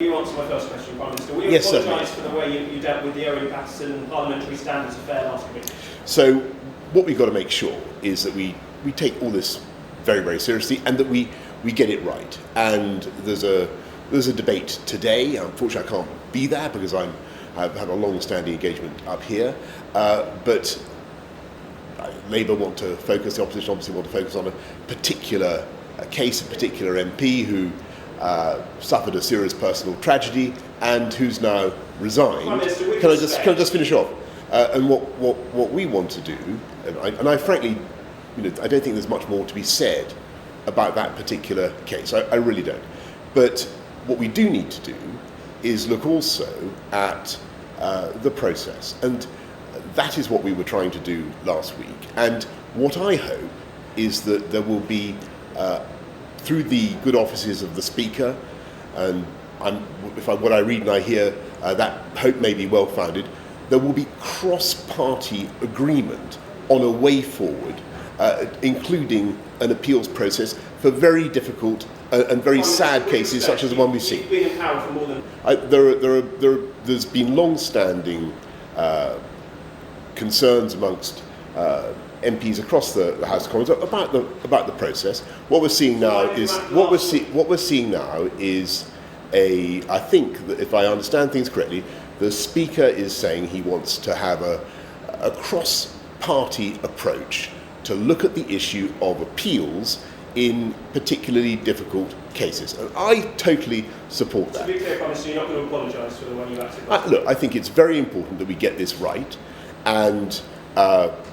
You answer my first question, Prime Minister. Will you apologise for the way you dealt with the Owen Paterson Parliamentary Standards Affair last week? So what we've got to make sure is that we take all this very, very seriously and that we get it right. And there's a debate today. Unfortunately, I can't be there because I've had a long-standing engagement up here. But Labour want to focus, the opposition obviously want to focus on a particular case, a particular MP who suffered a serious personal tragedy and who's now resigned. Can I just finish off? And what we want to do, and I frankly, I don't think there's much more to be said about that particular case. I really don't. But what we do need to do is look also at the process, and that is what we were trying to do last week. And what I hope is that there will be, through the good offices of the Speaker, and what I read and I hear, that hope may be well-founded, there will be cross-party agreement on a way forward, including an appeals process for very difficult and very sad cases such as the one we've seen. You've been in power for more than... There's been long-standing concerns amongst MPs across the House of Commons about the process. What we're seeing now is I think that if I understand things correctly, the Speaker is saying he wants to have a cross-party approach to look at the issue of appeals in particularly difficult cases. And I totally support that. To be clear, Prime Minister, you're not going to apologise for the way you acted? Look, I think it's very important that we get this right, and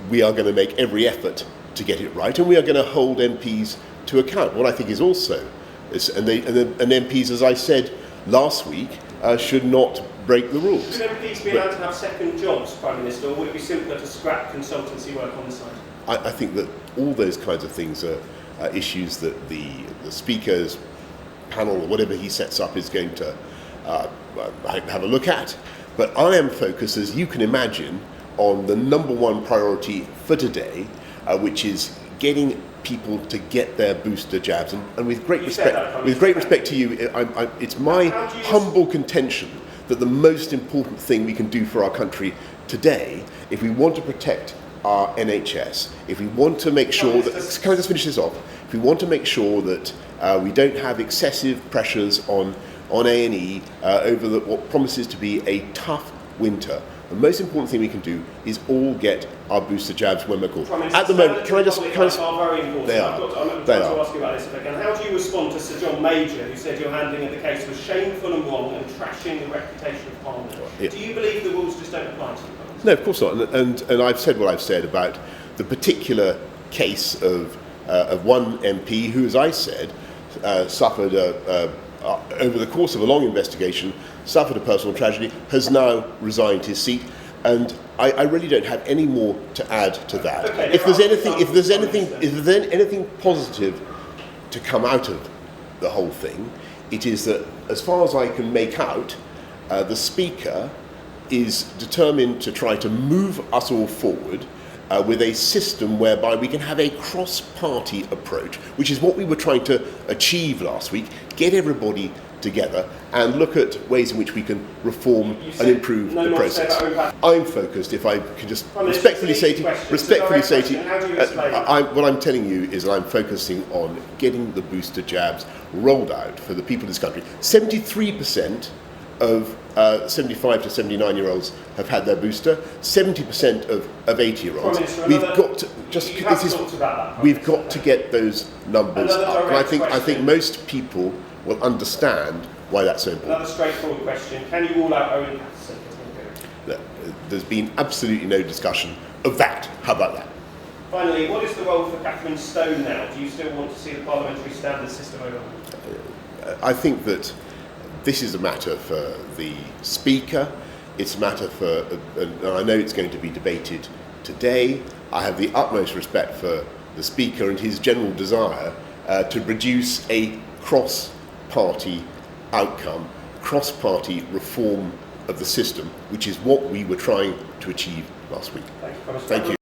we are going to make every effort to get it right, and we are going to hold MPs to account. What I think is also, and MPs, as I said last week, should not break the rules. Should MPs be allowed to have second jobs, Prime Minister, or would it be simpler to scrap consultancy work on the side? I think that all those kinds of things are issues that the Speaker's panel or whatever he sets up is going to have a look at. But I am focused, as you can imagine, on the number one priority for today, which is getting people to get their booster jabs. And with great respect to you, it's my humble contention that the most important thing we can do for our country today, if we want to protect our NHS, if we want to make sure that, can I just finish this off? If we want to make sure that we don't have excessive pressures on A&E over what promises to be a tough winter, the most important thing we can do is all get our booster jabs when we're called. At the moment, are very important. They are. I'm trying to ask you about this if I can. How do you respond to Sir John Major, who said your handling of the case was shameful and wrong and trashing the reputation of Parliament? Yeah. Do you believe the rules just don't apply to you? No, of course not. And I've said what I've said about the particular case of one MP who, as I said, suffered over the course of a long investigation, suffered a personal tragedy, has now resigned his seat, and I really don't have any more to add to that. Okay, if there's anything positive to come out of the whole thing, it is that, as far as I can make out, the Speaker is determined to try to move us all forward with a system whereby we can have a cross-party approach, which is what we were trying to achieve last week, get everybody together and look at ways in which we can reform and improve the process. I'm focused, if I can just respectfully say to you, what I'm telling you is that I'm focusing on getting the booster jabs rolled out for the people of this country. 73% of 75 to 79-year-olds have had their booster. 70% of 80-year-olds. We've got to get those numbers up. And I think most people will understand why that's so important. Another straightforward question: can you rule out Owen Paterson? There's been absolutely no discussion of that. How about that? Finally, what is the role for Catherine Stone now? Do you still want to see the parliamentary standards system overhauled? I think that this is a matter for the Speaker. It's a matter for, and I know it's going to be debated today. I have the utmost respect for the Speaker and his general desire to produce a cross-party outcome, cross-party reform of the system, which is what we were trying to achieve last week. Thank you. Thank you.